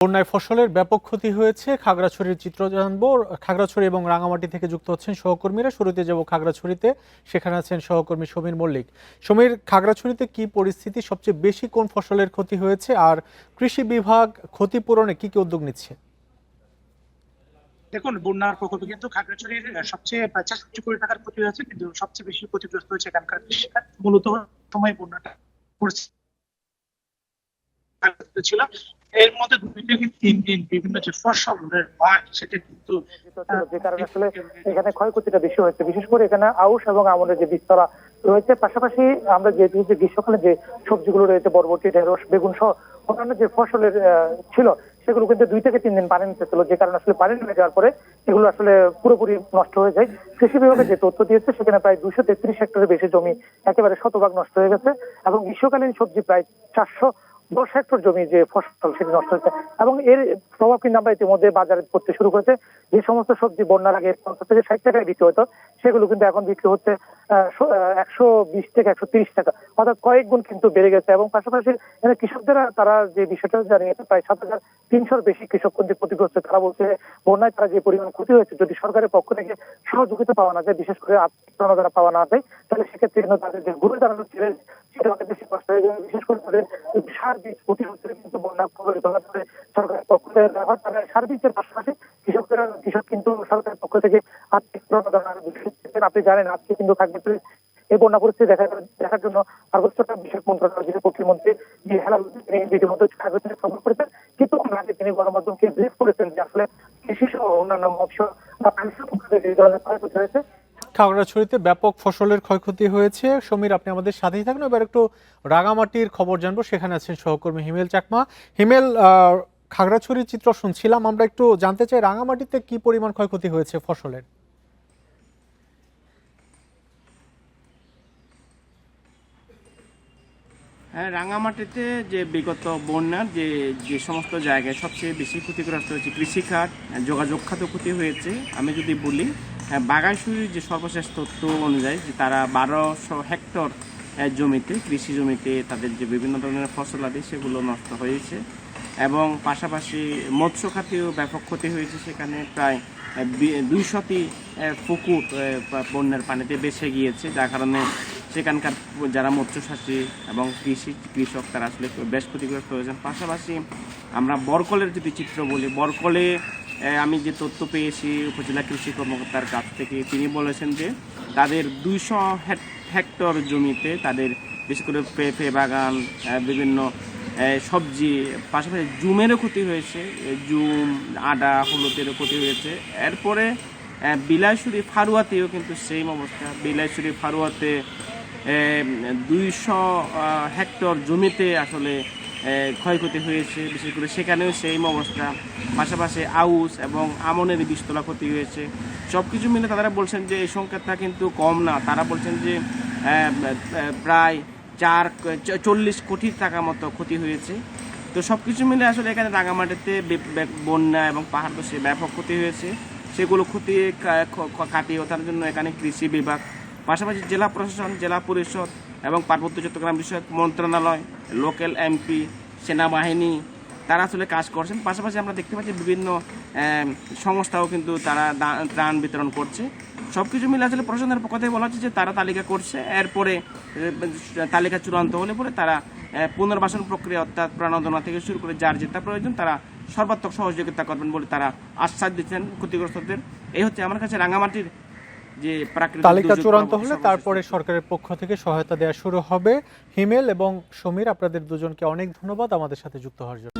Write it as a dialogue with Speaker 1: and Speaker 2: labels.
Speaker 1: বন্যায় ফসলের ব্যাপক ক্ষতি হয়েছে। খাগড়াছড়ির চিত্র জানবো। খাগড়াছড়ি এবং রাঙামাটি থেকে যুক্ত হচ্ছেন সহকর্মীরা। শুরুতে যাব খাগড়াছড়িতে, সেখানে আছেন সহকর্মী সমীর মল্লিক। সমীর, খাগড়াছড়িতে কি পরিস্থিতি, সবচেয়ে বেশি কোন ফসলের ক্ষতি হয়েছে, আর কৃষি বিভাগ ক্ষতিপূরণে কি কি উদ্যোগ নিচ্ছে?
Speaker 2: দেখুন, বন্যার প্রকোপে কিন্তু খাগড়াছড়ির সবচেয়ে ৬৫ কোটি টাকার ক্ষতি হয়েছে, কিন্তু সবচেয়ে বেশি ক্ষতিগ্রস্ত হয়েছে এখানকার কৃষিখাত। মূলত সময় বন্যাটা ছিল, এর মধ্যে ২ থেকে ৩ দিন বিভিন্ন যে ফসলের মাঠ সেটা কিন্তু
Speaker 3: যে কারণে আসলে এখানে ক্ষয়ক্ষতিটা বেশি হয়েছে। বিশেষ করে এখানে আউশ এবং আমনের যে বীজতলা রয়েছে, পাশাপাশি আমরা যে গ্রীষ্মকালে যে সবজিগুলো রয়েছে, বরবটি, ঢেঁড়স, বেগুন সহ অন্যান্য যে ফসলের ছিল, সেগুলো কিন্তু ২ থেকে ৩ দিন পানি নিতে ছিল, যে কারণে আসলে পানি নেমে যাওয়ার পরে এগুলো আসলে পুরোপুরি নষ্ট হয়ে যায়। কৃষি বিভাগে যে তথ্য দিয়েছে, সেখানে প্রায় ২৩৩ হেক্টরের বেশি জমি একেবারে শতভাগ নষ্ট হয়ে গেছে, এবং গ্রীষ্মকালীন সবজি প্রায় ৪১০ হেক্টর জমি যে ফসল সেটি নষ্ট হয়েছে। এবং এর প্রভাব কিন্তু আমরা ইতিমধ্যে বাজারে পড়তে শুরু করেছে। যে সমস্ত সবজি বন্যার আগে ৫০ থেকে ৬০ টাকায় বিক্রি হতো, সেগুলো কিন্তু এখন বিক্রি হচ্ছে ১২০ থেকে ১৩০ টাকা, অর্থাৎ কয়েক গুণ কিন্তু বেড়ে গেছে। এবং পাশাপাশি কৃষকরা তারা যে বিষয়টা জানিয়েছে, প্রায় ৭৩০০ বেশি কৃষক কিন্তু ক্ষতিগ্রস্ত। তারা বলছে বন্যায় তারা যে পরিমাণ ক্ষতি হয়েছে, যদি সরকারের পক্ষ থেকে সহযোগিতা পাওয়া না যায়, বিশেষ করে আর্থিক প্রণোদনা পাওয়া না যায়, তাহলে সেক্ষেত্রে তাদের যে ঘুরে দাঁড়ানো চ্যালেঞ্জ সেটা অনেক বেশি কষ্ট হয়ে যাবে। বিশেষ করে তাদের সার বীজ প্রতি বছরে কিন্তু বন্যা প্রভাবিত হওয়ার পরে সরকারের পক্ষ থেকে সার বীজের পাশাপাশি কৃষক কিন্তু সরকারের পক্ষ থেকে আর্থিক প্রণোদনা। আপনি জানেন, আজকে কিন্তু খাগড়াছড়ি এই বন্যা পরিস্থিতি দেখার জন্য পার্বত্য বিষয়ক মন্ত্রণালয়ের প্রতিমন্ত্রী যে হেলাল তিনি রীতিমতো খাগড়াছড়ি ভ্রমণ করেছেন। কিছুক্ষণ আগে তিনি গণমাধ্যমকে ব্রিফ করেছেন যে আসলে কৃষি সহ অন্যান্য মৎস্য বা প্রাণী পক্ষের যে ধরনের ক্ষয়ক্ষতি হয়েছে।
Speaker 1: খাগড়াছড়িতে ব্যাপক ফসলের ক্ষয়ক্ষতি হয়েছে। সমীর, আপনি আমাদের সাথেই থাকুন। এবার একটু রাঙামাটির খবর জানবো, সেখানে আছেন সহকর্মী হিমেল চাকমা। হিমেল, খাগড়াছড়ির চিত্র শুনছিলাম, আমরা একটু জানতে চাই রাঙামাটিতে কি পরিমাণ ক্ষয়ক্ষতি হয়েছে ফসলের।
Speaker 4: হ্যাঁ, রাঙামাটিতে যে বিগত বন্যার যে যে সমস্ত জায়গায় সবচেয়ে বেশি ক্ষতিগ্রস্ত হয়েছে কৃষিখাত, যোগাযোগ খাতে ক্ষতি হয়েছে। আমি যদি বলি, বাগাইছড়ির যে সর্বশেষ তথ্য অনুযায়ী যে তারা ১২০০ হেক্টর জমিতে, কৃষি জমিতে তাদের যে বিভিন্ন ধরনের ফসলাদি সেগুলো নষ্ট হয়েছে, এবং পাশাপাশি মৎস্য খাতেও ব্যাপক ক্ষতি হয়েছে। সেখানে প্রায় ২০০টি পুকুর বন্যার পানিতে ভেসে গিয়েছে, যার কারণে সেখানকার যারা মৎস্যচাষী এবং কৃষক তারা আসলে বেশ ক্ষতিগ্রস্ত হয়েছেন। পাশাপাশি আমরা বরকলের যদি চিত্র বলি, বরকলে আমি যে তথ্য পেয়েছি উপজেলা কৃষি কর্মকর্তার কাছ থেকে, তিনি বলেছেন যে তাদের ২০০ হেক্টর জমিতে তাদের বিশেষ করে পেঁপে বাগান, বিভিন্ন সবজি, পাশাপাশি জুমেরও ক্ষতি হয়েছে, জুম, আদা, হলুদেরও ক্ষতি হয়েছে। এরপরে বিলাইছড়ি ফারুয়াতেও কিন্তু সেম অবস্থা। বিলাইছড়ি ফারুয়াতে ২০০ হেক্টর জমিতে আসলে ক্ষয়ক্ষতি হয়েছে, বিশেষ করে সেখানেও সেম অবস্থা। পাশাপাশি আউশ এবং আমনের বীজতলা ক্ষতি হয়েছে। সব কিছু মিলে তারা বলছেন যে এই সংখ্যাটা কিন্তু কম না। তারা বলছেন যে প্রায় ৪৪ কোটি টাকা মতো ক্ষতি হয়েছে। তো সব কিছু মিলে আসলে এখানে রাঙামাটিতে বন্যা এবং পাহাড় ধসে ব্যাপক ক্ষতি হয়েছে। সেগুলো ক্ষতি কাটিয়ে ওঠার জন্য এখানে কৃষি বিভাগ, পাশাপাশি জেলা প্রশাসন, জেলা পরিষদ এবং পার্বত্য চট্টগ্রাম বিষয়ক মন্ত্রণালয়, লোকাল এমপি, সেনাবাহিনী তারা আসলে কাজ করছেন। পাশাপাশি আমরা দেখতে পাচ্ছি বিভিন্ন সংস্থাও কিন্তু তারা ত্রাণ বিতরণ করছে। সব কিছু মিলে আসলে প্রশাসনের পক্ষ থেকে বলা হচ্ছে যে তারা তালিকা করছে, এরপরে তালিকা চূড়ান্ত হলে পরে তারা পুনর্বাসন প্রক্রিয়া, অর্থাৎ প্রণোদনা থেকে শুরু করে যার যেটা প্রয়োজন তারা সর্বাত্মক সহযোগিতা করবেন বলে তারা আশ্বাস দিচ্ছেন ক্ষতিগ্রস্তদের। এই হচ্ছে আমার কাছে রাঙামাটির যে প্রাকৃতিক
Speaker 1: তালিকা চূড়ান্ত হলে তারপরে সরকারের পক্ষ থেকে সহায়তা দেওয়া শুরু হবে। হিমেল এবং সমীর, আপনাদের দুজনকে অনেক ধন্যবাদ আমাদের সাথে যুক্ত হওয়ার জন্য।